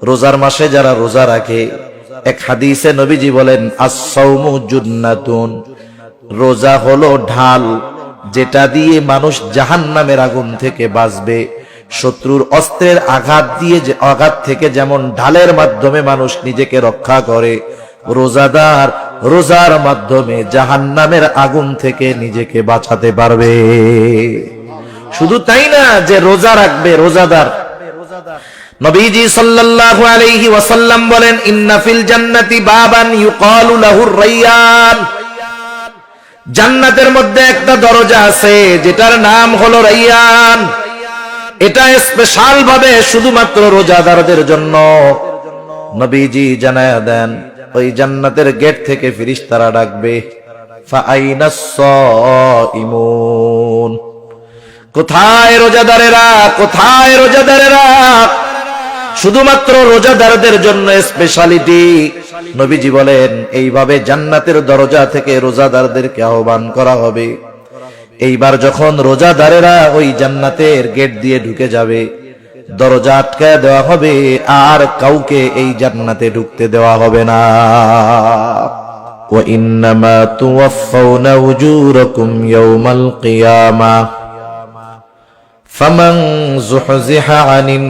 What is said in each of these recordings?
রোজার মাসে যারা রোজা রাখে, এক হাদিসে নবীজি বলেন আস-সাওমু জুন্নাতুন, রোজা হলো ঢাল, যেটা দিয়ে মানুষ জাহান্নামের আগুন থেকে বাঁচবে। শত্রুর অস্ত্রের আঘাত থেকে যেমন ঢালের মাধ্যমে মানুষ নিজেকে রক্ষা করে, রোজাদার রোজার মাধ্যমে জাহান্নামের আগুন থেকে নিজেকে বাঁচাতে পারবে। শুধু তাই না যে রোজা রাখবে রোজাদার, নবীজি সাল্লাল্লাহু আলাইহি ওয়াসাল্লাম বলেন ইন্না ফিল জান্নাতি বাবান ইউকালু লাহুর রায়্যান, জান্নাতের মধ্যে একটা দরজা আছে যেটার নাম হলো রায়্যান। এটা স্পেশাল ভাবে শুধুমাত্র রোজাদারদের জন্য। নবীজি জানায়া দেন ওই জান্নাতের গেট থেকে ফেরেশতারা ডাকবে ফাআইনাস সাইমুন, কোথায় রোজাদারেরা, কোথায় রোজাদারেরা? শুধুমাত্র রোজাদারদের জন্য স্পেশালিটি। নবীজি বলেন এইভাবে জান্নাতের দরজা থেকে রোজাদারদেরকে আহ্বান করা হবে। এইবার যখন রোজাদারেরা ওই জান্নাতের গেট দিয়ে ঢুকে যাবে, দরজা আটকায় দেওয়া হবে, আর কাউকে এই জান্নাতে ঢুকতে দেওয়া হবে না। ওয়া ইন্নামা তুওয়াফাউনা উজুরাকুম ইয়াওমাল কিয়ামা ফামান যুহজিহা আনিন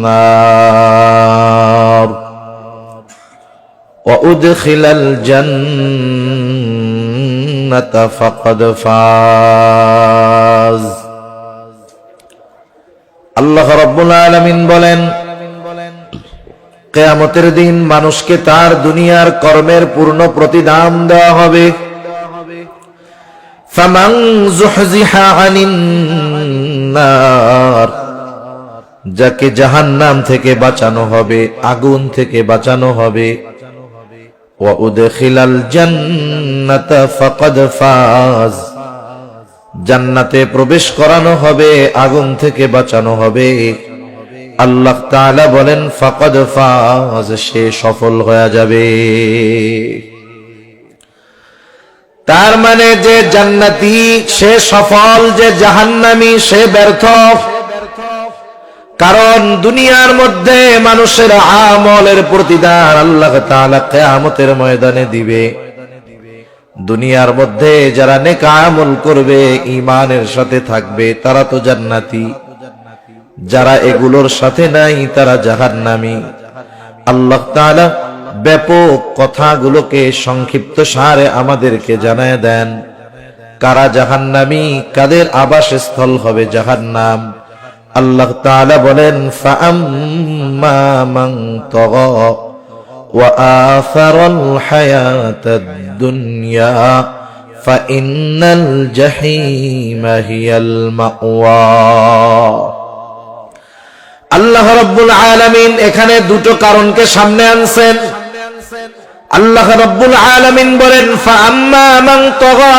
নার ওয়া উদখিলাল জান্নাতা ফাকাদ ফাজ। আল্লাহ রাব্বুল আলামিন বলেন কিয়ামতের দিন মানুষকে তার দুনিয়ার কর্মের পূর্ণ প্রতিদান দেওয়া হবে। ফামান যুহজিহা আনিন নার, যাকে জাহান্নাম থেকে বাঁচানো হবে, আগুন থেকে বাঁচানো হবে। ওয়া উদখিলাল জান্নাতা ফাকাদ ফাজ, জান্নাতে প্রবেশ করানো হবে, আগুন থেকে বাঁচানো হবে। আল্লাহ তাআলা বলেন ফাকাদ ফাজ, সে সফল হয়ে যাবে। তার মানে যে জান্নাতি সে সফল, যে জাহান্নামী সে ব্যর্থ। কারণ দুনিয়ার মধ্যে মানুষের আমলের প্রতিদান আল্লাহ তাআলা কিয়ামতের ময়দানে দিবে। দুনিয়ার মধ্যে যারা নেক আমল করবে, ঈমানের সাথে থাকবে, তারা তো জান্নাতি। যারা এগুলোর সাথে নাই তারা জাহান্নামী। আল্লাহ তাআলা ব্যাপক কথাগুলোকে সংক্ষিপ্ত সারে আমাদেরকে জানায় দেন কারা জাহান্নামী, কাদের আবাসস্থল হবে জাহান্নাম। আল্লাহ তাআলা বলেন ফাআম্মা মান তাগা ওয়া আসারাল হায়াতাদ দুনিয়া ফাইন্নাল জাহিমা হিয়াল মাওয়া। আল্লাহ রাব্বুল আলামিন এখানে দুটো কারণকে সামনে আনছেন। আল্লাহ রাব্বুল আলামিন বলেন ফাআম্মা মান তাগা,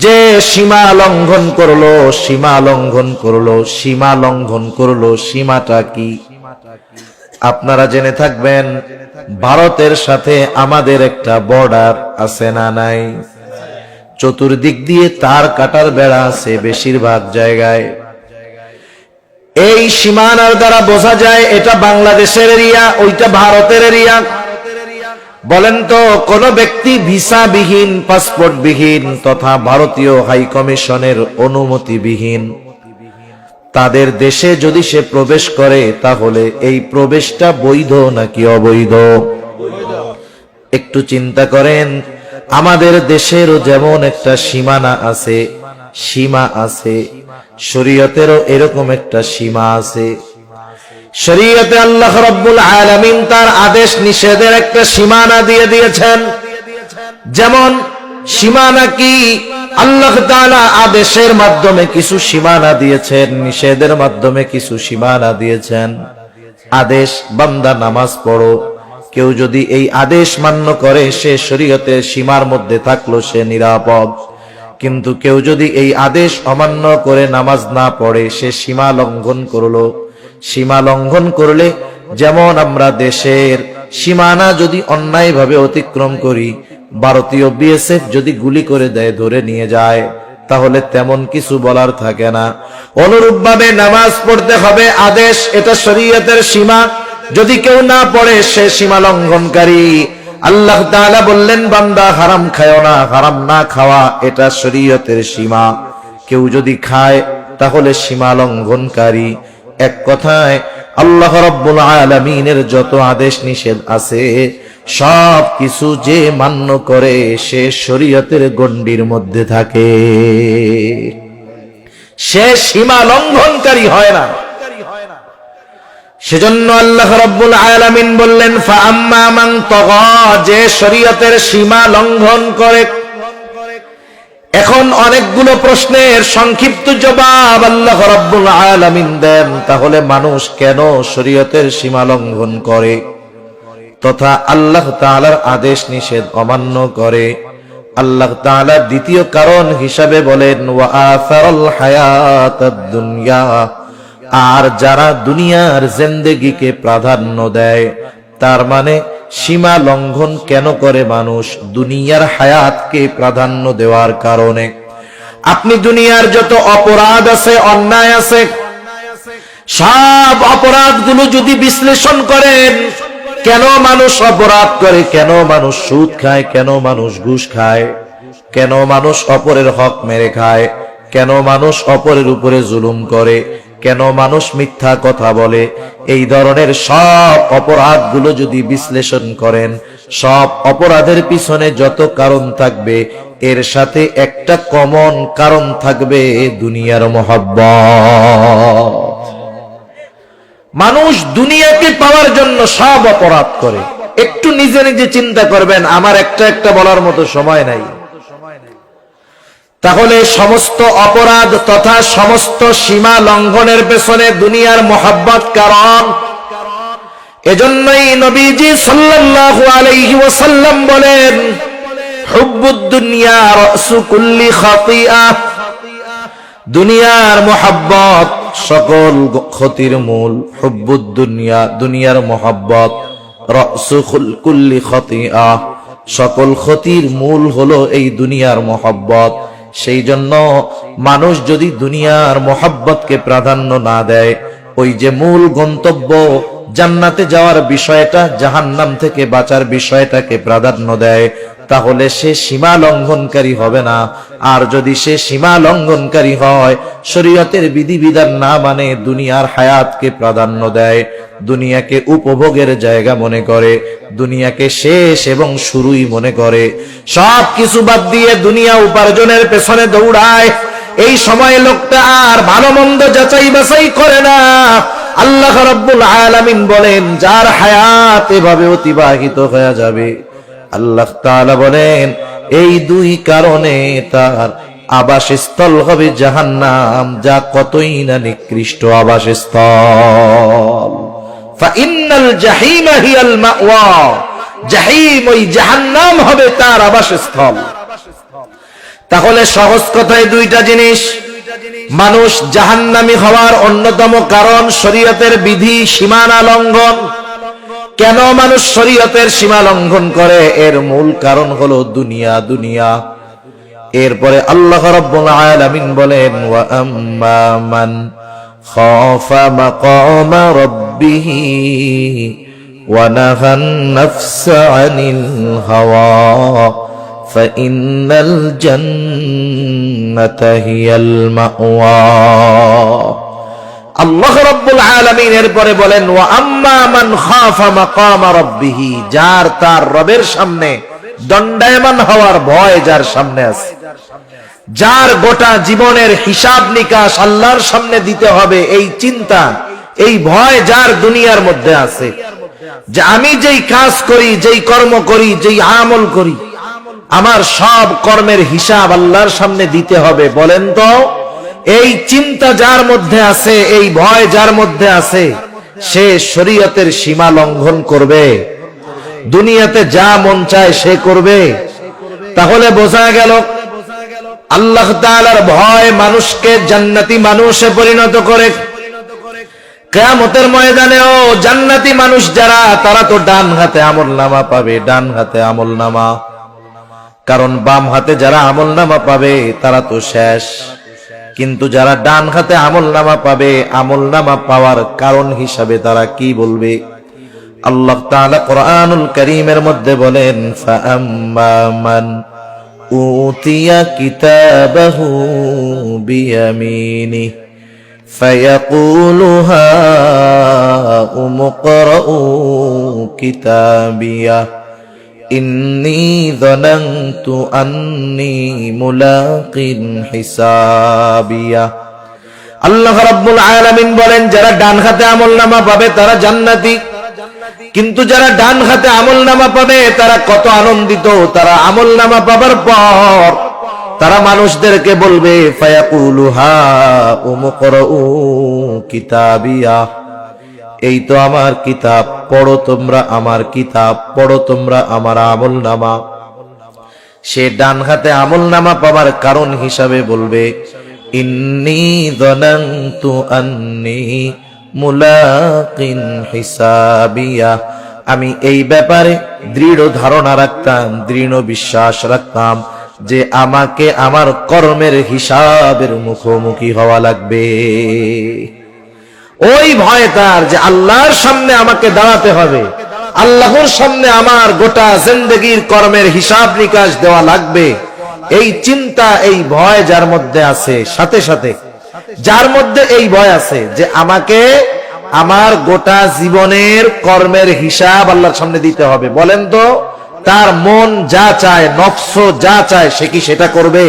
যে সীমা লঙ্ঘন করলো, সীমা লঙ্ঘন করলো, সীমা লঙ্ঘন করলো। সীমাটা কি? আপনারা জেনে থাকবেন ভারতের সাথে আমাদের একটা বর্ডার আছে না নাই? চতুর্দিক দিয়ে তার কাটার বেড়া আছে বেশিরভাগ জায়গায়। এই সীমানার দ্বারা বোঝা যায় এটা বাংলাদেশের এরিয়া, ওইটা ভারতের এরিয়া। বলেন তো কোন ব্যক্তি ভিসাবিহীন, পাসপোর্টবিহীন তথা ভারতীয় হাই কমিশনের অনুমতিবিহীন তাদের দেশে যদি সে প্রবেশ করে, তাহলে এই প্রবেশটা বৈধ নাকি অবৈধ? একটু চিন্তা করেন। আমাদের দেশেরও যেমন একটা সীমানা আছে, সীমা আছে, শরীয়তেরও এরকম একটা সীমা আছে। শরীয়তে আল্লাহ রাব্বুল আলামিন তার আদেশ নিষেধের একটা সীমানা দিয়ে দিয়েছেন। যেমন সীমানা কি? আল্লাহ তাআলা আদেশের মাধ্যমে কিছু সীমানা দিয়েছেন, নিষেধের মাধ্যমে কিছু সীমানা দিয়েছেন। আদেশ বান্দা নামাজ পড়ো, কেউ যদি এই আদেশ মান্য করে সে শরীয়তের সীমার মধ্যে থাকলো, সে নিরাপদ। কিন্তু কেউ যদি এই আদেশ অমান্য করে নামাজ না পড়ে, সে সীমা লঙ্ঘন করলো। সীমা লঙ্ঘন করলে যেমন আমরা দেশের সীমানা যদি অন্যায়ভাবে অতিক্রম করি, ভারতীয় বিএসএফ যদি গুলি করে দেয়, ধরে নিয়ে যায়, তাহলে তেমন কিছু বলার থাকে না। অনুরূপভাবে নামাজ পড়তে হবে আদেশ, এটা শরীয়তের সীমা, যদি কেউ না পড়ে সে সীমা লঙ্ঘনকারী। আল্লাহ তাআলা বললেন বান্দা হারাম খায়ো না, হারাম না খাওয়া এটা শরীয়তের সীমা, কেউ যদি খায় তাহলে সীমা লঙ্ঘনকারী। এক কথায় আল্লাহ রাব্বুল আলামিনের যত আদেশ নিষেধ আছে সব কিছু যে মান্য করে সে শরীয়তের গণ্ডির মধ্যে থাকে, সে সীমা লঙ্ঘনকারী হয় না। সেজন্য আল্লাহ রাব্বুল আলামিন বললেন ফাআম্মা মান তাগা, যে শরীয়তের সীমা লঙ্ঘন করে। এখন অনেকগুলো প্রশ্নের সংক্ষিপ্ত জবাব আল্লাহ রাব্বুল আলামিন দেন, তাহলে মানুষ কেন শরীয়তের সীমা লঙ্ঘন করে তথা আল্লাহ তাআলার আদেশ নিষেধ অমান্য করে। আল্লাহ তাআলা দ্বিতীয় কারণ হিসাবে বলেন ওয়া আসারাল হায়াতাদ দুনিয়া, আর যারা দুনিয়ার জিন্দেগিকে প্রাধান্য দেয়, তার মানে সীমা লঙ্ঘন কেন করে মানুষ? দুনিয়ার হায়াতকে প্রাধান্য দেওয়ার কারণে। আপনি দুনিয়ার যত অপরাধ আছে, অন্যায় আছে, সব অপরাধগুলো যদি বিশ্লেষণ করেন, কেন মানুষ অপরাধ করে, কেন মানুষ সুদ খায়, কেন মানুষ ঘুষ খায়, কেন মানুষ অপরের হক মেরে খায়, কেন মানুষ অপরের উপরে জুলুম করে, কেন মানুষ মিথ্যা কথা বলে, এই ধরনের সব অপরাধগুলো যদি বিশ্লেষণ করেন, সব অপরাধের পিছনে যত কারণ থাকবে এর সাথে একটা কমন কারণ থাকবে, দুনিয়ার মহব্বত। মানুষ দুনিয়াকে পাওয়ার জন্য সব অপরাধ করে। একটু নিজে নিজে চিন্তা করবেন, আমার একটা বলার মতো সময় নাই। তাহলে সমস্ত অপরাধ তথা সমস্ত সীমা লঙ্ঘনের পেছনে দুনিয়ার মহব্বত কারণ। এজন্যই নবীজি সাল্লাল্লাহু আলাইহি ওয়াসাল্লাম বলেন হুব্বুদ দুনিয়া রাসু কুল্লি খাতিয়া, দুনিয়ার মহব্বত সকল ক্ষতির মূল। হুব্বুদ দুনিয়া, দুনিয়ার মহব্বত, রাসু কুল্লি খাতিয়া, সকল ক্ষতির মূল হলো এই দুনিয়ার মহব্বত। সেই জন্য মানুষ যদি দুনিয়ার মহব্বতকে প্রাধান্য না দেয়, ওই যে মূল গন্তব্য জান্নাতে যাওয়ার বিষয়টা, জাহান্নাম থেকে বাঁচার বিষয়টাকে প্রাধান্য দেয়, তাহলে সে সীমা লঙ্ঘনকারী হবে না। আর যদি সে সীমা লঙ্ঘনকারী হয়, শরীয়তের বিধিবিধান না মানে, দুনিয়ার হায়াতকে প্রাধান্য দেয়, দুনিয়াকে উপভোগের জায়গা মনে করে, দুনিয়াকে শেষ এবং শুরুই মনে করে, সব কিছু বাদ দিয়ে দুনিয়া উপার্জনের পেছনে দৌড়ায়, এই সময় লোকটা আর ভালো মন্দ যাচাই বাছাই করে না। আল্লাহ রাব্বুল আলামিন বলেন যার হায়াত এভাবে অতিবাহিত হয়ে যাবে, আল্লাহ তাআলা বলেন এই দুই কারণে তার আবাসস্থল হবে জাহান্নাম, যা কতই না নিকৃষ্ট আবাসস্থল। ফাইন্নাল জাহিমা হিয়াল মাওয়া, জাহিম ওই জাহান্নাম হবে তার আবাসস্থল। তাহলে সহজ কথায় দুইটা জিনিস, মানুষ জাহান্নামী হওয়ার অন্যতম কারণ শরীয়তের বিধি সীমানা লঙ্ঘন। কেন মানুষ শরীয়তের সীমা লঙ্ঘন করে? এর মূল কারণ হলো দুনিয়া, দুনিয়া। এরপরে আল্লাহ রাব্বুল আলামিন বলেন ওয়া আম্মা মান খাফা মাকামা রাব্বিহি ওয়া নাহান নাফসা আনিল হাওয়া ফাইন্নাল জান্নাতা হিয়াল মাওয়া। আল্লাহ রাব্বুল আলামিন এরপরে বলেন ওয়া আম্মা মান খাফা মাকামা রাব্বিহি, যার তার রবের সামনে দণ্ডায়মান হওয়ার ভয় যার সামনে আছে, যার গোটা জীবনের হিসাব নিকাশ আল্লাহর সামনে দিতে হবে, এই চিন্তা, এই ভয় যার দুনিয়ার মধ্যে আছে, যে আমি যেই কাজ করি, যেই কর্ম করি, যেই আমল করি, আমার সব কর্মের হিসাব আল্লাহর সামনে দিতে হবে। বলেন তো, এই চিন্তা যার মধ্যে আছে, এই ভয় যার মধ্যে আছে, সে শরীয়তের সীমা লঙ্ঘন করবে? দুনিয়াতে যা মন চায় সে করবে? তাহলে বোঝা গেল আল্লাহ তাআলার ভয় মানুষকে জান্নাতি মানুষে পরিণত করে। কিয়ামতের ময়দানেও জান্নাতি মানুষ যারা, তারা তো ডান হাতে আমলনামা পাবে, ডান হাতে আমলনামা। কারণ বাম হাতে যারা আমলনামা পাবে তারা তো শেষ, কিন্তু যারা ডান হাতে আমলনামা পাবে, আমলনামা পাওয়ার কারণ হিসাবে তারা কি বলবে? আল্লাহ তাআলা কোরআনুল কারীমের মধ্যে বলেন, ফাআম্মা মান উতিয়া কিতাবাহু বিয়ামিনি ফায়াকুলু হাউম ইকরাউ কিতাবিয়া ইন্নী যানানতু আন্নী মুলাকিন হিসাবিয়া। আল্লাহ রাব্বুল আলামিন বলেন, যারা ডান হাতে আমলনামা পাবে তারা জান্নাতি, কিন্তু যারা ডান হাতে আমলনামা পাবে তারা কত আনন্দিত। তারা আমলনামা পাবার পর তারা মানুষদেরকে বলবে, ফায়াকুলু হাউম ইকরাউ কিতাবিয়া, এই তো আমার কিতাব, পড়ো তোমরা আমার কিতাব, পড়ো তোমরা আমার আমলনামা। সে ডান হাতে আমলনামা পাবার কারণ হিসাবে বলবে, ইন্নী যানানতু আন্নী মুলাকিন হিসাবিয়া, আমি এই ব্যাপারে দৃঢ় ধারণা রাখতাম, দৃঢ় বিশ্বাস রাখতাম যে আমাকে আমার কর্মের হিসাবের মুখোমুখি হওয়া লাগবে। ওই ভয় তার যে আল্লাহর সামনে আমাকে দাঁড়াতে হবে, আল্লাহর সামনে আমার গোটা জিন্দেগীর কর্মের হিসাব নিকাশ দেওয়া লাগবে। এই চিন্তা, এই ভয় যার মধ্যে আছে, সাথে সাথে যার মধ্যে এই ভয় আছে যে আমাকে আমার গোটা জীবনের কর্মের হিসাব আল্লাহর সামনে দিতে হবে, বলেন তো তার মন যা চায়, নফস যা চায়, সে কি সেটা করবে?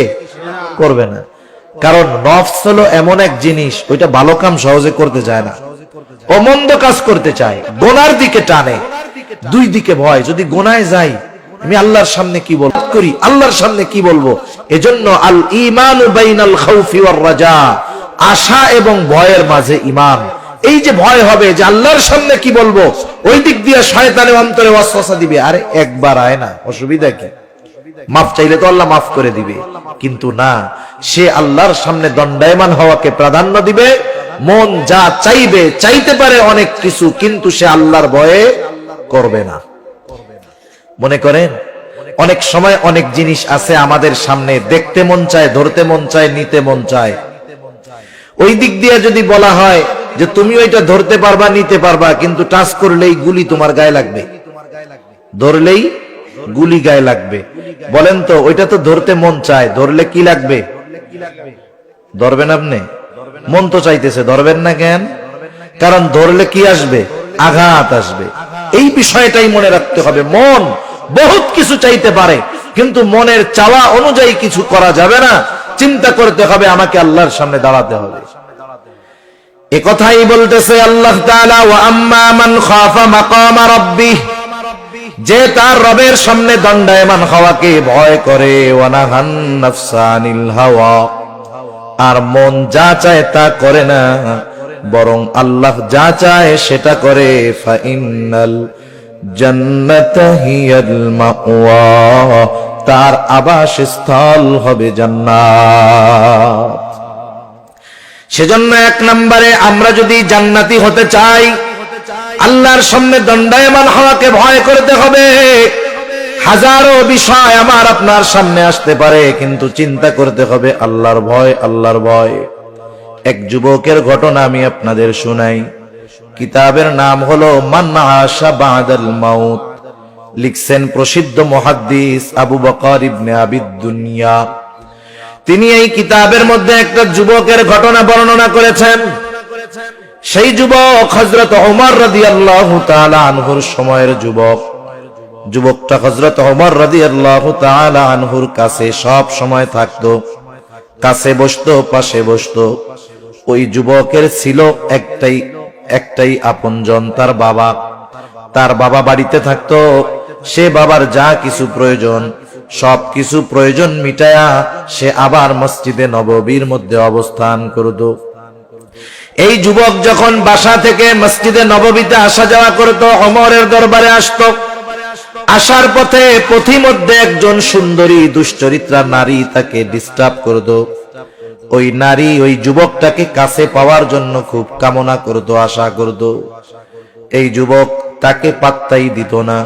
করবে না। কারণ নফস হলো এমন এক জিনিস, ওইটা ভালো কাম সহজে করতে চায় না, ও মন্দ কাজ করতে চায়, গোনার দিকে টানে। দুই দিকে ভয়, যদি গোনায় যাই আমি আল্লাহর সামনে কি বলবো, করি আল্লাহর সামনে কি বলবো। এজন্য আল ঈমানু বাইনাল খাউফি ওয়ার রাজা, আশা এবং ভয়ের মাঝে ঈমান। এই যে ভয় হবে যে আল্লাহর সামনে কি বলবো, ওই দিক দিয়ে শয়তানের অন্তরে ওয়াসওয়াসা দিবে, আরে একবার আয় না, অসুবিধা কি, মাফ চাইলে তো আল্লাহ মাফ করে দিবে। কিন্তু না, সে আল্লাহর সামনে দণ্ডায়মান হওয়াকে প্রাধান্য দিবে। মন যা চাইবে, চাইতে পারে অনেক কিছু, কিন্তু সে আল্লাহর ভয়ে করবে না। মনে করেন অনেক সময় অনেক জিনিস আছে আমাদের সামনে, দেখতে মন চায়, ধরতে মন চায়, নিতে মন চায়। ওই দিক দিয়ে যদি বলা হয় যে তুমি ওইটা ধরতে পারবা, নিতে পারবা, কিন্তু টাচ করলেই গুলি তোমার গায়ে লাগবে, ধরলেই গুলি গায়ে লাগবে, বলেন তো ওইটা তো ধরতে মন চায়, ধরলে কি লাগবে? ধরবেন আপনি? মন তো চাইতেছে, ধরবেন না কেন? কারণ ধরলে কি আসবে? আঘাত আসবে। এই বিষয়টাই মনে রাখতে হবে। মন বহুত কিছু চাইতে পারে, কিন্তু মনের চাওয়া অনুযায়ী কিছু করা যাবে না। চিন্তা করতে হবে, আমাকে আল্লাহর সামনে দাঁড়াতে হবে। এ কথাই বলতেছে আল্লাহ তাআলা, ওয়া আম্মা মান খাফা মাকামা রাব্বিহ, যে তার রবের সামনে দণ্ডায়মান হওয়াকে ভয় করে, ওয়া নাহান নাফসা আনিল হাওয়া, আর মন যা চায় তা করে না, বরং আল্লাহ যা চায় সেটা করে, ফা ইন্নাল জান্নাতা হিয়াল মাওয়া, তার আবাসস্থল হবে জান্নাত। সেজন্য এক নম্বরে আমরা যদি জান্নাতি হতে চাই, আল্লাহর সামনে দণ্ডায়মান হওয়াকে ভয় করতে হবে। হাজারো বিষয় আমার আপনার সামনে আসতে পারে, কিন্তু চিন্তা করতে হবে আল্লাহর ভয়, আল্লাহর ভয়। এক যুবকের ঘটনা আমি আপনাদের শুনাই। কিতাবের নাম হলো মান আশা বাদাল মাউত, লিখছেন প্রসিদ্ধ মুহাদ্দিস আবু বকর ইবনে আবিদ দুনিয়া। তিনি এই কিতাবের মধ্যে একটা যুবকের ঘটনা বর্ণনা করেছেন। সেই যুবক হযরত ওমর রাদিয়াল্লাহু তাআলা আনহুর সময়ের যুবক। যুবকটা হযরত ওমর রাদিয়াল্লাহু তাআলা আনহুর কাছে সব সময় থাকতো, কাছে বসতো, পাশে বসতো। ওই যুবকের ছিল একটাই আপনজন, তার বাবা। তার বাবা বাড়িতে থাকতো। সে বাবার যা কিছু প্রয়োজন, সব কিছু প্রয়োজন মিটায়া সে আবার মসজিদে নববীর মধ্যে অবস্থান করত। এই যুবক যখন বাসা থেকে মসজিদে নববীতে আসা যাওয়া করত, ওমরের দরবারে আসতো। আসার পথে পথিমধ্যে একজন সুন্দরী দুশ্চরিত্রা নারী তাকে ডিস্টার্ব করত। ওই নারী ওই যুবকটাকে কাছে পাওয়ার জন্য খুব কামনা করত, আশা করত। এই যুবক তাকে পাত্তাই দিত না।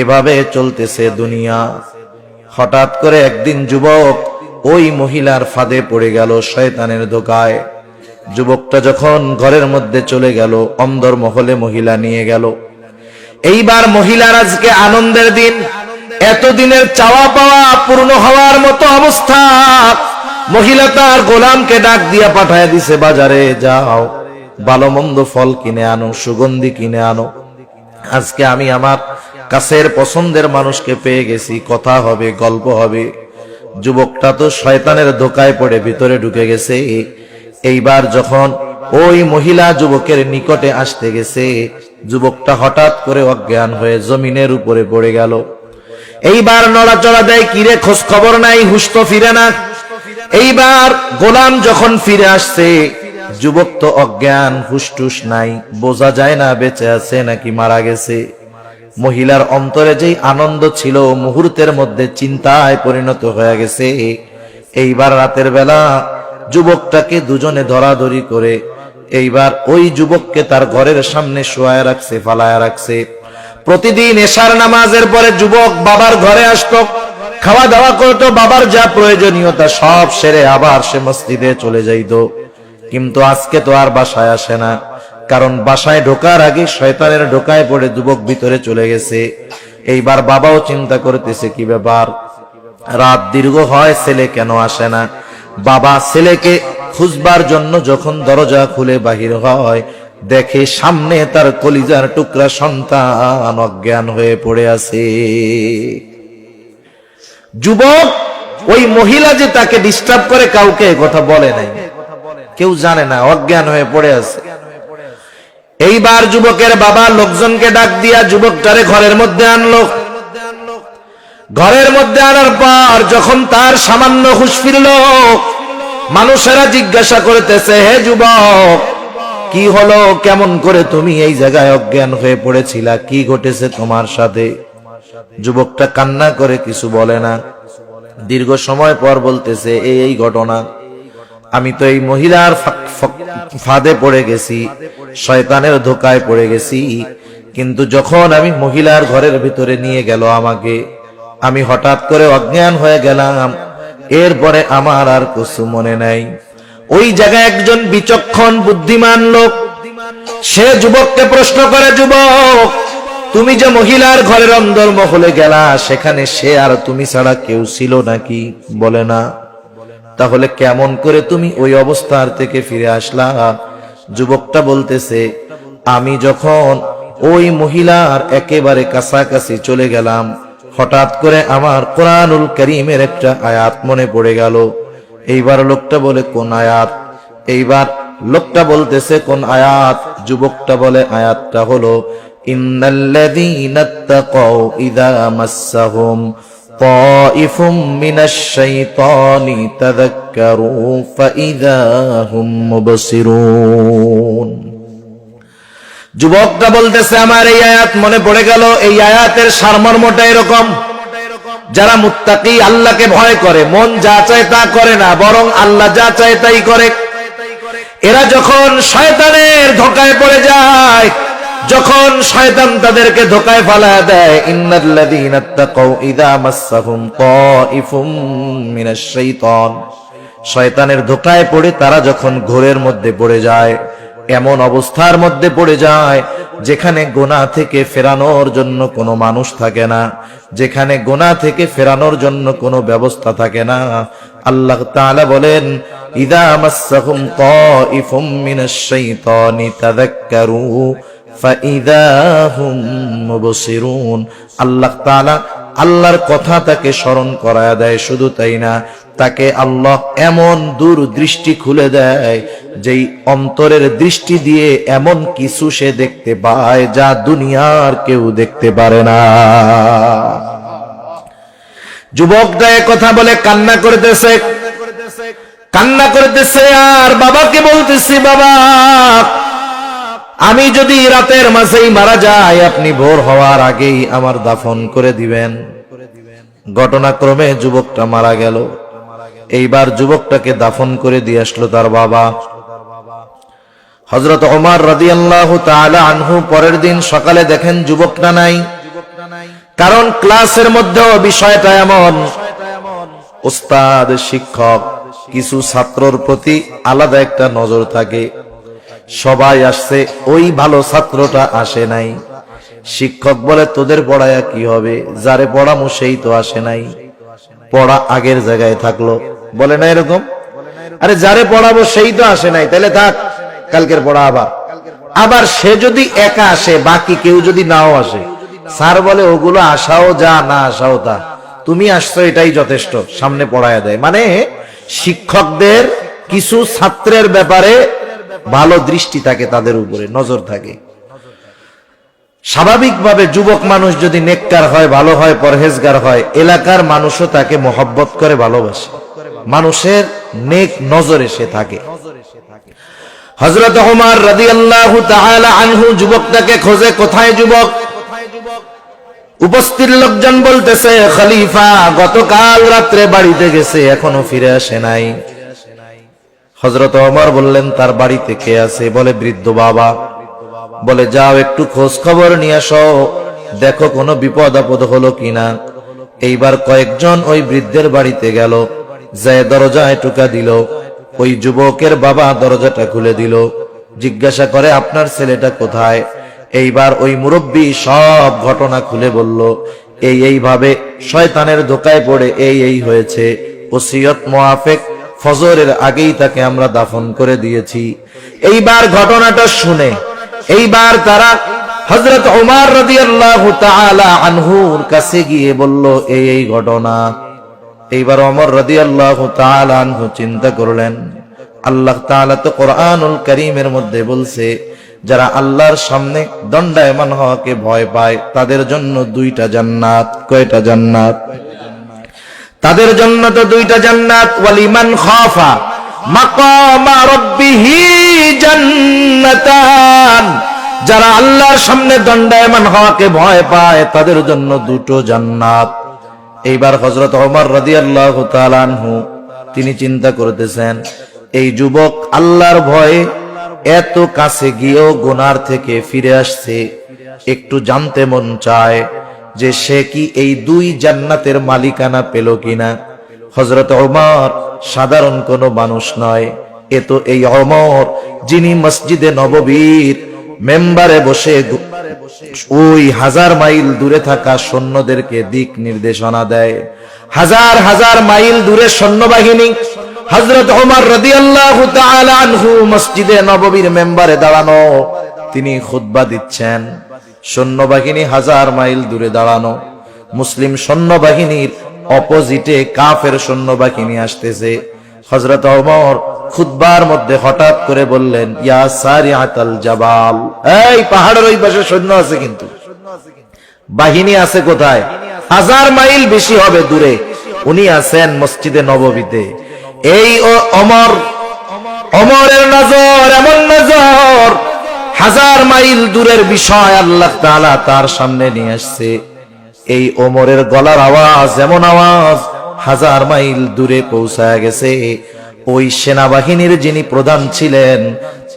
এভাবে চলতেছে দুনিয়া। হঠাৎ করে একদিন যুবক ওই মহিলার ফাঁদে পড়ে গেল, শয়তানের ধোকায়। যুবকটা যখন ঘরের মধ্যে চলে গেল, অন্দরমহলে মহিলা নিয়ে গেল। এইবার মহিলার আজকে আনন্দের দিন, এতদিনের চাওয়া পাওয়া পূর্ণ হওয়ার মতো অবস্থা। মহিলা তার গোলামকে ডাক দিয়া পাঠায় দিছে, বাজারে যাও, ভালো মন্দ ফল কিনে আনো, সুগন্ধি কিনে আনো। আজকে আমি আমার কাছের পছন্দের মানুষকে পেয়ে গেছি, কথা হবে, গল্প হবে। যুবকটা তো শয়তানের ধোকায় পড়ে ভিতরে ঢুকে গেছে। এইবার যখন ওই মহিলা যুবকের নিকটে আসতে গেছে, যুবকটা হঠাৎ করে অজ্ঞান হয়ে জমিনের উপরে পড়ে গেল। এইবার নড়াচড়া দেয়, কিরে খোঁজ খবর নাই, হুশ তো ফিরে না। এইবার গোলাম যখন ফিরে আসছে, যুবক তো অজ্ঞান, হুশটুস নাই, বোঝা যায় না বেঁচে আছে নাকি মারা গেছে। মহিলার অন্তরে যেই আনন্দ ছিল, মুহূর্তের মধ্যে চিন্তায় পরিণত হয়ে গেছে। এইবার রাতের বেলা যুবকটাকে দুজনে ধরাধরি করে এইবার ওই যুবককে তার ঘরের সামনে শোয়ায় রাখছে, ফালায় রাখছে। প্রতিদিন এশার নামাজের পরে যুবক বাবার ঘরে আসতো, খাওয়া দাওয়া করতো, বাবার যা প্রয়োজনীয়তা সব সেরে আবার সে মসজিদে চলে যাইত। কিন্তু আজকে তো আর বাসায় আসে না, কারণ বাসায় ঢোকার আগে শয়তানের ঢোকায় পড়ে যুবক ভিতরে চলে গেছে। এইবার বাবাও চিন্তা করতেছে, কি ব্যাপার, রাত দীর্ঘ হয়, ছেলে কেন আসে না। বাবা ছেলেকে খুঁজবার জন্য যখন দরজা খুলে বাহির হয়, দেখে সামনে তার কলিজার টুকরা সন্তান অজ্ঞান হয়ে পড়ে আছে। যুবক ওই মহিলা যে তাকে ডিস্টার্ব করে কাউকে কথা বলে নাই, কেউ জানে না, অজ্ঞান হয়ে পড়ে আছে। এইবার যুবকের বাবা লোকজনকে ডাক দিয়া যুবকটারে ঘরের মধ্যে আনলো। ঘরের মধ্যে আনার পর যখন তার সামান্য হুঁশ ফিরল, মানুষেরা জিজ্ঞাসা করতেছে, হে যুবক, কি হলো, কেমন করে তুমি এই জায়গায় অজ্ঞান হয়ে পড়েছিলা, কি ঘটেছে তোমার সাথে? যুবকটা কান্না করে কিছু বলে না। দীর্ঘ সময় পর বলতেছে, এই ঘটনা, আমি তো এই মহিলার ফাঁদে পড়ে গেছি, শয়তানের ধোকায় পড়ে গেছি। কিন্তু যখন আমি মহিলার ঘরের ভিতরে নিয়ে গেল আমাকে, আমি হঠাৎ করে অজ্ঞান হয়ে গেলাম। এরপরে আমার আর কিছু মনে নাই। ওই জায়গায় একজন বিচক্ষণ বুদ্ধিমান লোক, সে যুবককে প্রশ্ন করে, যুবক, তুমি যে মহিলার ঘরের অন্দর মহলে গেলা, সেখানে সে আর তুমি ছাড়া কেউ ছিল নাকি? বলে না। তাহলে কেমন করে তুমি ওই অবস্থার থেকে ফিরে আসলা? যুবকটা বলতেছে, আমি যখন ওই মহিলার একেবারে কাছাকাছি চলে গেলাম, হঠাৎ করে আমার কোরআনুল কারীমের একটা আয়াত মনে পড়ে গেল। এইবার লোকটা বলে, কোন আয়াত? এইবার লোকটা বলতেছে, কোন আয়াত? যুবকটা বলে, আয়াতটা হলো, ইন্নাল্লাযীনা তাকাউ ইযা মাসসাহুম তাইফুম মিনাশ শাইতানি তাযাক্কারু ফাইযা হুম মুবসিরুন। যুবকটা বলতেছে, আমার এই আয়াত মনে পড়ে গেল। এই আয়াতের সারমর্মটা এরকম, যারা মুত্তাকি, আল্লাহকে ভয় করে, মন যা চায় তা করে না, বরং আল্লাহ যা চায় তাই করে, এরা যখন শয়তানের ধোকায় পড়ে যায়, যখন শয়তান তাদেরকে ধোকায় ফেলায় দেয়, ইন্নাল্লাযীনা তাকাউ ইযা মাসসাহুম তাইফুম মিনাশ শাইতান, শয়তানের ধোকায় পড়ে তারা যখন ঘোরের মধ্যে পড়ে যায়, এমন অবস্থার মধ্যে পড়ে যায় যেখানে গুনাহ থেকে ফেরানোর জন্য কোনো মানুষ থাকে না, যেখানে গুনাহ থেকে ফেরানোর জন্য কোনো ব্যবস্থা থাকে না। আল্লাহ তাআলা বলেন, ইযা মাসসাহুম তাইফুম মিনাশ শাইতানি তাযাক্কারু ফাইযা হুম মুবসিরুন। আল্লাহ তাআলা আল্লাহর কথা তাকে স্মরণ করায়া দেয়। শুধু তাই না, তাকে আল্লাহ এমন দূর দৃষ্টি খুলে দেয়, যেই অন্তরের দৃষ্টি দিয়ে এমন কিছু সে দেখতে পায় যা দুনিয়ার কেউ দেখতে পারে না। যুবকটা কথা বলে কান্না করতেছে, কান্না করতেছে, আর বাবাকে বলতেছি, বাবা, আমি যদি রাতের মাঝেই মারা যাই, আপনি ভোর হওয়ার আগেই আমার দাফন করে দিবেন। ঘটনাক্রমে যুবকটা মারা গেল। এইবার যুবকটাকে দাফন করে দিয়ে আসলো তার বাবা। হযরত ওমর রাদিয়াল্লাহু তাআলা আনহু পরের দিন সকালে দেখেন যুবকটা নাই। কারণ ক্লাসের মধ্যেও বিষয়টা এমন, উস্তাদ শিক্ষক কিছু ছাত্রর প্রতি আলাদা একটা নজর থাকে। সবাই আসছে, ওই ভালো ছাত্রটা আসে নাই। শিক্ষক বলে তোদের পড়ায়া কি হবে, যারে পড়ামো সেই তো আসে নাই, পড়া আগের জায়গায় থাকলো। বলে না এরকম? আরে যারে পড়াবো সেই তো আসে নাই, তাহলে থাক, কালকের পড়া আবার। আবার সে যদি একা আসে, বাকি কেউ যদি নাও আসে, স্যার বলে ওগুলো আসাও যা, না আসাও তা, তুমি আসছো এটাই যথেষ্ট, সামনে পড়ায়া দেয়। মানে শিক্ষকদের কিছু ছাত্রের ব্যাপারে ভালো দৃষ্টি থাকে, তাদের উপরে নজর থাকে। স্বাভাবিকভাবে যুবক মানুষ যদি নেককার হয়, ভালো হয়, পরহেজগার হয়, এলাকার মানুষও তাকে মহব্বত করে, ভালোবাসে, মানুষের নেক নজরে সে থাকে। হযরত ওমর রাদিয়াল্লাহু তাআলা আনহু যুবকটাকে খোঁজে, কোথায় যুবক? উপস্থিত লোকজন বলতেছে, খলিফা গতকাল রাত্রে বাড়িতে গেছে, এখনো ফিরে আসে নাই। হযরত ওমর বললেন, তার বাড়িতে কে আছে? বলে বৃদ্ধ বাবা। বলে যাও একটু খোঁজ খবর নিয়ে আসো, দেখো কোনো বিপদ আপদ হলো কিনা। এইবার কয়েকজন ওই বৃদ্ধের বাড়িতে গেল, যায় দরজায় টোকা দিল। ওই যুবকের বাবা দরজাটা খুলে দিল, জিজ্ঞাসা করে আপনার ছেলেটা কোথায়? এইবার ওই মুরব্বী সব ঘটনা খুলে বলল, এইভাবে শয়তানের ধোকায় পড়ে এই হয়েছে, ওসিয়ত মুআফিক ফজরের আগেই তাকে আমরা দাফন করে দিয়েছি। এইবার ঘটনাটা শুনে এইবার তারা হযরত ওমর রাদিয়াল্লাহু তাআলা আনহুর কাছে গিয়ে বলল, এই ঘটনা। এইবার ওমর রাদিয়াল্লাহু তাআলা আনহু চিন্তা করলেন, আল্লাহ তাআলা তো কোরআনুল কারীমের মধ্যে বলছে, যারা আল্লাহর সামনে দণ্ডায়মান হওয়াকে ভয় পায় তাদের জন্য দুইটা জান্নাত। কয়টা জান্নাত? তাদের জন্য তো দুইটা জান্নাত। ওয়ালিমান খাফা মাকামা রাব্বিহি জান্নাতান, যারা আল্লাহর সামনে দণ্ডায়মান হওয়াকে ভয় পায় তাদের জন্য দুটো জান্নাত। এইবার হযরত ওমর রাদিয়াল্লাহু তাআলা আনহু তিনি চিন্তা করতেছেন, এই যুবক আল্লাহর ভয়ে এত কাছে গিয়েও গুনার থেকে ফিরে আসছে, একটু জানতে মন চায় যে সে কি এই দুই জান্নাতের মালিকানা পেল কিনা। হযরত ওমর সাধারণ কোনো মানুষ নয়, এ তো এই ওমর যিনি মসজিদে নববীর মেম্বারে বসে ওই 1000 মাইল দূরে থাকা সৈন্যদেরকে দিক নির্দেশনা দেয়। হাজার হাজার মাইল দূরে সৈন্যবাহিনী, হযরত ওমর রাদিয়াল্লাহু তাআলা আনহু মসজিদে নববীর মেম্বারে দাঁড়ানো, তিনি খুতবা দিচ্ছেন। সৈন্যবাহিনী 1000 মাইল দূরে দাঁড়ানো, মুসলিম সৈন্যবাহিনীর অপোজিটে কাফের সৈন্যবাহিনী আসতেছে। হযরত ওমর খুতবার মধ্যে হঠাৎ করে বললেন, ইয়া সারিআতাল জাবাল, এই পাহাড়ের ওই পাশে সৈন্য আছে, কিন্তু বাহিনী আছে কোথায়? 1000 মাইল বেশি হবে দূরে, উনি আছেন মসজিদে নববীতে। এই ওমরের নজর এমন নজর, 1000 মাইল দূরের বিষয় আল্লাহ তাআলা তার সামনে নিয়ে আসছে। এই ওমরের গলার আওয়াজ এমন আওয়াজ 1000 মাইল দূরে পৌঁছায় গেছে। ওই সেনাবাহিনীর যিনি প্রধান ছিলেন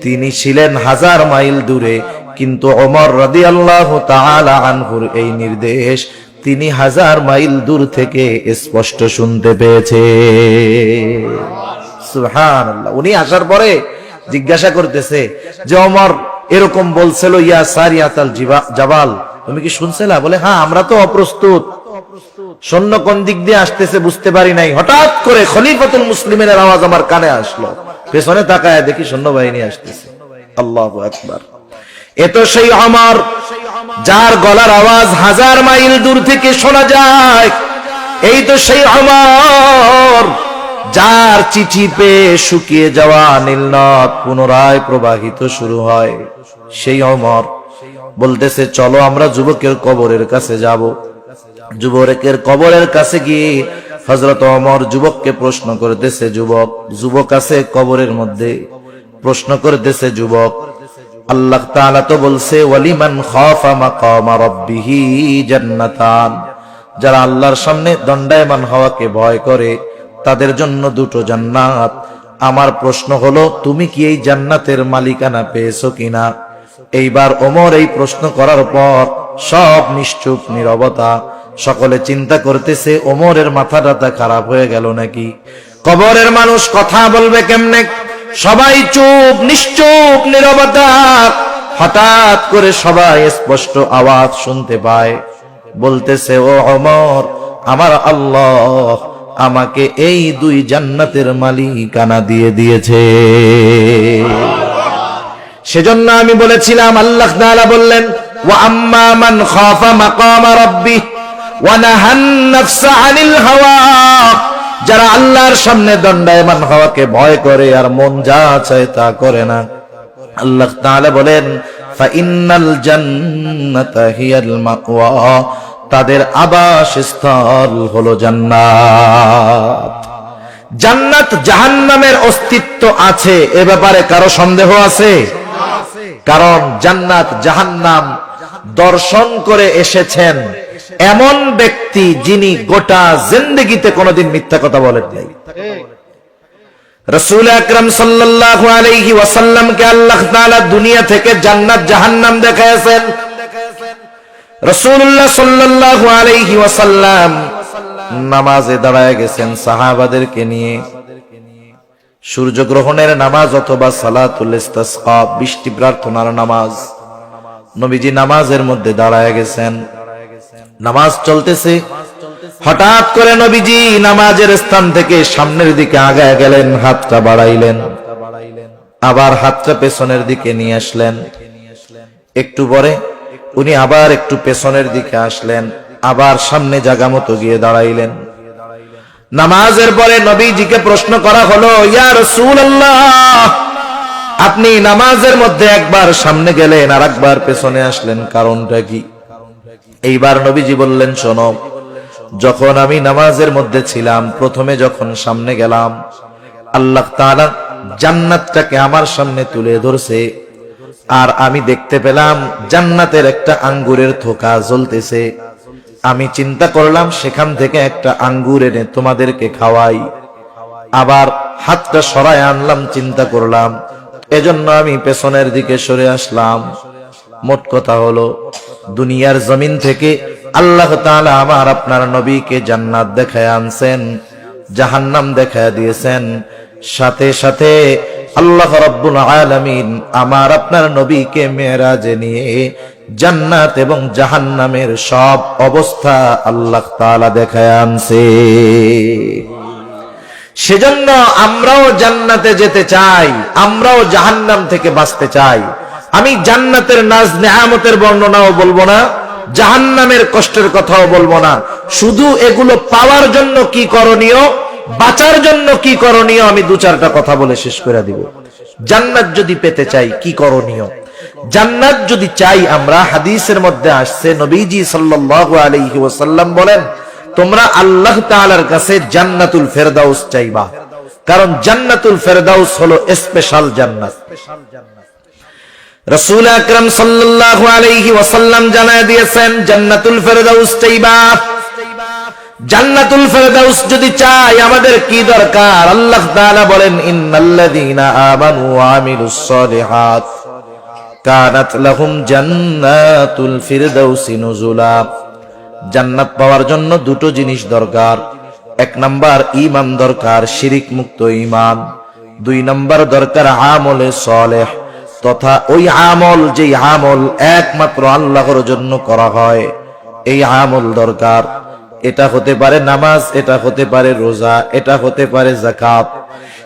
তিনি ছিলেন 1000 মাইল দূরে, কিন্তু ওমর রাদিয়াল্লাহু তাআলা আনহুর এই নির্দেশ তিনি 1000 মাইল দূর থেকে স্পষ্ট শুনতে পেয়েছে। সুবহানাল্লাহ। উনি আসার পরে জিজ্ঞাসা করতেছে যে ওমর এরকম বলছিল, ইয়া সারিয়াতাল জাবাল, তুমি কি শুনছিলা? বলে হ্যাঁ, আমরা তো অপ্রস্তুত, সৈন্য কোন দিক দিয়ে আসতেছে বুঝতে পারি নাই। হঠাৎ করে খলিফাতুল মুসলিমিনের আওয়াজ আমার কানে আসলো, পেছনে তাকায় দেখি সৈন্যবাহিনী আসতেছে। আল্লাহু আকবার। এ তো সেই ওমর যার গলার আওয়াজ 1000 মাইল দূর থেকে শোনা যায়। এই তো সেই ওমর যার চিঠি পেয়ে শুকিয়ে যাওয়া নীলনদ পুনরায় প্রবাহিত শুরু হয়। সেই ওমর বলতেছে, চলো আমরা যুবকের কবরের কাছে যাব। যুবকের কবরের কাছে গিয়ে হযরত ওমর যুবককে প্রশ্ন করতেছে, যুবক আছে কবরের মধ্যে। প্রশ্ন করতেছে যুবক, আল্লাহ তাআলা তো বলছে, ওয়ালিমান খাফা মাকামা রাব্বিহি জান্নাতান, যারা আল্লাহর সামনে দণ্ডায়মান হওয়াকে ভয় করে তাদের জন্য দুটো জান্নাত। আমার প্রশ্ন হলো, তুমি কি এই জান্নাতের মালিকানা পেয়েছো কিনা? এইবার ওমর এই প্রশ্ন করার পর সব নিশ্চুপ নীরবতা। সকলে চিন্তা করতেছে ওমরের মাথাটা খারাপ হয়ে গেল নাকি, কবরের মানুষ কথা বলবে কেমনে। সবাই চুপ, নিশ্চুপ নীরবতা। হঠাৎ করে সবাই স্পষ্ট আওয়াজ শুনতে পায়, বলতেছে, ও ওমর, আমার আল্লাহ আমাকে এই 2 জান্নাতের মালিকানা দিয়ে দিয়েছে। সেজন্য আমি বলেছিলাম, আল্লাহ তাআলা বললেন, ওয়া আম্মা মান খাফা মাকামা রাব্বিহ ওয়া নাহান নাফসা আনিল হাওয়া, যারা আল্লাহর সামনে দণ্ডায়মান হওয়াকে ভয় করে আর মন যা চায় তা করে না, আল্লাহ তাআলা বলেন, ফা ইন্নাল জান্নাতা হিয়াল মাওয়া, তাদের আবাসস্থল হলো জান্নাত। জান্নাত জাহান্নামের অস্তিত্ব আছে, এ ব্যাপারে কারো সন্দেহ আছে? কারণ জান্নাত জাহান্নাম দর্শন করে এসেছেন এমন ব্যক্তি যিনি গোটা জিন্দেগিতে কোনোদিন মিথ্যা কথা বলেন নাই। রাসূল আকরাম সাল্লাল্লাহু আলাইহি ওয়াসাল্লামকে আল্লাহ তাআলা দুনিয়া থেকে জান্নাত জাহান্নাম দেখাইছেন। রাসূলুল্লাহ সাল্লাল্লাহু আলাইহি ওয়াসাল্লাম নামাজে দাঁড়ায় গেছেন সাহাবাদেরকে নিয়ে। সূর্যগ্রহণের নামাজ অথবা সালাতুল ইস্তিসকা, বৃষ্টি প্রার্থনার নামাজ। নবীজি নামাজের মধ্যে দাঁড়ায় গেছেন, নামাজ চলতেছে। হঠাৎ করে নবীজি নামাজের স্থান থেকে সামনের দিকে আগায় গেলেন, হাতটা বাড়াইলেন, আবার হাতটা পেছনের দিকে নিয়ে আসলেন। একটু পরে উনি আবার একটু পেছনের দিকে আসলেন, আবার সামনে জায়গা মতো গিয়ে দাঁড়াইলেন। নামাজের পরে নবীজিকে প্রশ্ন করা হলো, ইয়া রাসূলুল্লাহ, আপনি নামাজের মধ্যে একবার সামনে গেলেন আর একবার পেছনে আসলেন, কারণটা কি? এইবার নবীজি বললেন, শোনো, যখন আমি নামাজের মধ্যে ছিলাম, প্রথমে যখন সামনে গেলাম, আল্লাহ তাআলা জান্নাতটাকে আমার সামনে তুলে ধরছে, আর আমি দেখতে পেলাম জান্নাতের একটা আঙ্গুরের থোকা জ্বলতেছে। আমি চিন্তা করলাম সেখান থেকে একটা আঙ্গুর এনে তোমাদেরকে খাওয়াই। আবার হাতটা সরায় আনলাম, চিন্তা করলাম, এজন্য আমি পেছনের দিকে সরে আসলাম। মোট কথা হলো, দুনিয়ার জমিন থেকে আল্লাহ তাআলা আমার আপনার নবীকে জান্নাত দেখায় আনছেন, জাহান্নাম দেখায় দিয়েছেন। সাথে সাথে আল্লাহ রাব্বুল আলামিন আমার আপনার নবীকে মেরাজে নিয়ে জান্নাত এবং জাহান্নামের সব অবস্থা আল্লাহ তাআলা দেখায় আনছে। সেজন্য আমরাও জান্নাতে যেতে চাই, আমরাও জাহান্নাম থেকে বাঁচতে চাই। আমি জান্নাতের নাজ নেয়ামতের বর্ণনাও বলবো না, জাহান্নামের কষ্টের কথাও বলবো না। শুধু এগুলো পাওয়ার জন্য কি করণীয়, বাঁচার জন্য কি করণীয়, আমি 2-4টা কথা বলে শেষ করে দিব। জান্নাত যদি পেতে চাই কি করণীয়, জান্নাত যদি চাই আমরা, হাদিসের মধ্যে আসছে নবীজি সাল্লাল্লাহু আলাইহি ওয়াসাল্লাম বলেন, তোমরা আল্লাহ তাআলার কাছে জান্নাতুল ফেরদাউস চাইবা, কারণ জান্নাতুল ফেরদাউস হলো স্পেশাল জান্নাত। রাসূল আকরাম সাল্লাল্লাহু আলাইহি ওয়াসাল্লাম জানায় দিয়েছেন, জান্নাতুল ফেরদাউস চাইবা। জান্নাতুল ফেরদাউস যদি চাই আমাদের কি দরকার? আল্লাহ তাআলা বলেন, ইন্নাল্লাযীনা আমানু ওয়া আমিলুস সালিহাত কানাত লাহুম জান্নাতুল ফিরদাউসি নুজুলা। জান্নাত পাওয়ার জন্য 2টো জিনিস দরকার। 1 নাম্বার ঈমান দরকার, শিরিক মুক্ত ঈমান। 2 নাম্বার দরকার আমলে সালেহ, তথা ওই আমল যেই আমল একমাত্র আল্লাহর জন্য করা হয়, এই আমল দরকার। এটা হতে পারে নামাজ, এটা হতে পারে রোজা, এটা হতে পারে যাকাত।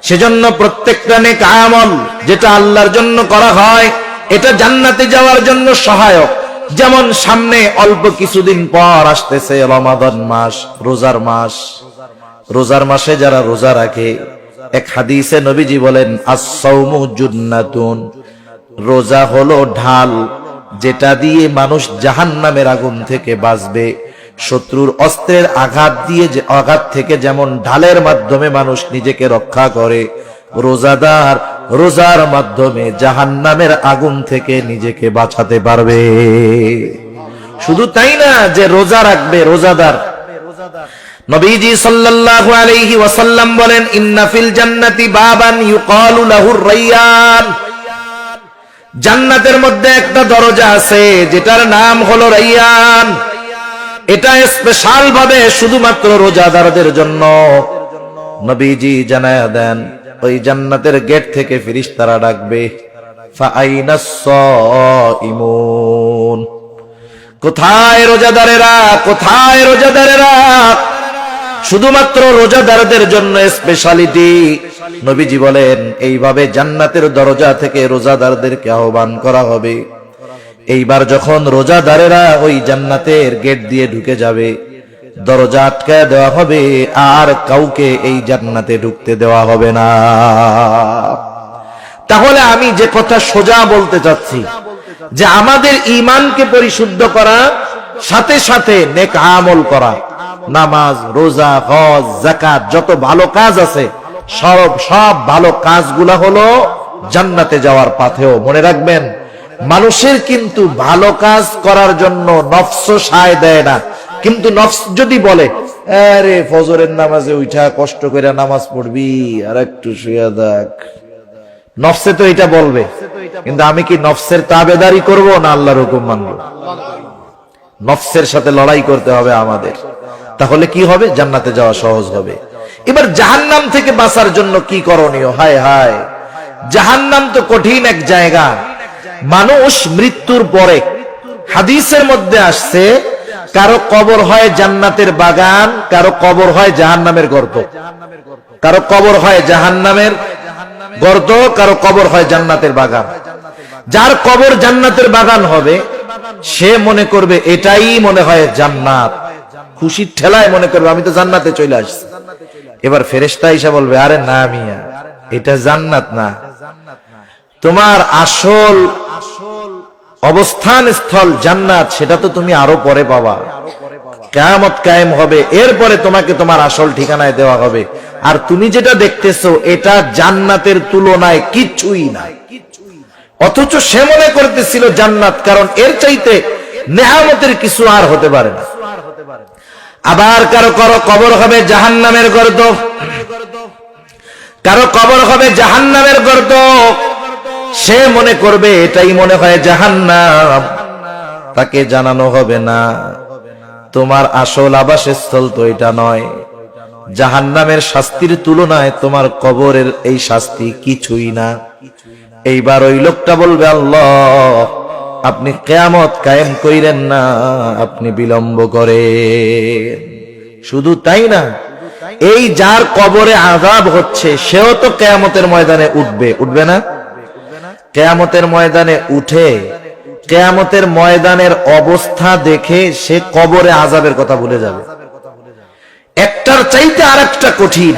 সেজন্য প্রত্যেকটা নেক আমল যেটা আল্লাহর জন্য করা হয়, এটা জান্নাতে যাওয়ার জন্য সহায়ক। যেমন সামনে অল্প কিছুদিন পর আসতেছে রমাদান মাস, রোজার মাস। রোজার মাসে যারা রোজা রাখে, এক হাদিসে নবীজি বলেন, আস-সাওমু জুন্নাতুন, রোজা হলো ঢাল, যেটা দিয়ে মানুষ জাহান্নামের আগুন থেকে বাঁচবে। শত্রুর অস্ত্রের আঘাত দিয়ে, আঘাত থেকে যেমন ঢালের মাধ্যমে মানুষ নিজেকে রক্ষা করে, রোজাদার রোজার মাধ্যমে জাহান্নামের আগুন থেকে নিজেকে বাঁচাতে পারবে। শুধু তাই না যে রোজা রাখবে রোজাদার, নবীজি সাল্লাল্লাহু আলাইহি ওয়াসাল্লাম বলেন, ইন্না ফিল জান্নাতি বাবান ইউকালু লাহুর রায়্যান, জান্নাতের মধ্যে একটা দরজা আছে যেটার নাম হলো রাইয়ান। এটা স্পেশাল ভাবে শুধুমাত্র রোজাদারদের জন্য। নবীজি জানায়া দেন, ওই জান্নাতের গেট থেকে ফেরেশতারা ডাকবে, ফাআইনাস সাইমুন, কোথায় রোজাদারেরা, কোথায় রোজাদারেরা? শুধুমাত্র রোজাদারদের জন্য স্পেশালিটি। নবীজি বলেন, এইভাবে জান্নাতের দরজা থেকে রোজাদারদেরকে আহ্বান করা হবে। এইবার যখন রোজাদারেরা ওই জান্নাতের গেট দিয়ে ঢুকে যাবে, দরজা আটকায় দেওয়া হবে, আর কাউকে এই জান্নাতে ঢুকতে দেওয়া হবে না। তাহলে আমি যে কথা সোজা বলতে চাচ্ছি, যে আমাদের ঈমানকে পরিশুদ্ধ করা, সাথে সাথে নেক আমল করা, নামাজ, রোজা, হজ, যাকাত, যত ভালো কাজ আছে সব ভালো কাজগুলা হলো জান্নাতে যাওয়ার পাথেও। মনে রাখবেন, মানুষের কিন্তু ভালো কাজ করার জন্য নফস সায় দেয় না। কিন্তু নফস যদি বলে, আরে ফজরের নামাজে উঠা কষ্ট করে নামাজ পড়বি, আর একটু শুয়ে দেখ, নফসে তো এটা বলবে। কিন্তু আমি কি নফসের তাবেদারি করব না আল্লাহর হুকুম মানব? নফসের সাথে লড়াই করতে হবে আমাদের। তাহলে কি হবে? জান্নাতে যাওয়া সহজ হবে। এবার জাহান্নাম থেকে বাঁচার জন্য কি করণীয়? হায় হায়, জাহান্নাম তো কঠিন এক জায়গা। মানুষ মৃত্যুর পরে, হাদিসের মধ্যে আসছে, কারো কবর হয় জান্নাতের বাগান, কারো কবর হয় জাহান্নামের গর্ত। কারো কবর হয় জাহান্নামের গর্ত, কারো কবর হয় জান্নাতের বাগান। যার কবর জান্নাতের বাগান হবে, সে মনে করবে এটাই মনে হয় জান্নাত। খুশির ঠেলায় মনে করবে আমি তো জান্নাতে চলে আসছি। এবার ফেরেশতা এসে বলবে, আরে না মিয়া, এটা জান্নাত না, তোমার আসল অবস্থান স্থল জান্নাত, সেটা তো তুমি আরো পরে পাবা। কিয়ামত কায়েম হবে, এরপরে তোমাকে তোমার আসল ঠিকানায় দেওয়া হবে। আর তুমি যেটা দেখতেছো এটা জান্নাতের তুলনায় কিছুই না। অথচ সে মনে করতেছিল জান্নাত, কারণ এর চাইতে নেয়ামতের কিছু আর হতে পারে না। আবার কারো কারো কবর হবে জাহান্নামের গর্ত, কারো কবর হবে জাহান্নামের গর্ত। সে মনে করবে এটাই মনে হয় জাহান্নাম। তাকে জানানো হবে না, তোমার আসল আবাসস্থল তো এটা নয়। জাহান্নামের শাস্তির তুলনায় তোমার কবরের এই শাস্তি কিছুই না। এইবার ওই লোকটা বলবে, আল্লাহ আপনি কিয়ামত কায়েম কইরেন না, আপনি বিলম্ব করেন। শুধু তাই না, এই যার কবরে আযাব হচ্ছে, সেও তো কিয়ামতের ময়দানে উঠবে, উঠবে না? কিয়ামতের ময়দানে উঠে কিয়ামতের ময়দানের অবস্থা দেখে সে কবরে আযাবের কথা ভুলে যাবে। একটার চাইতে আরেকটা কঠিন।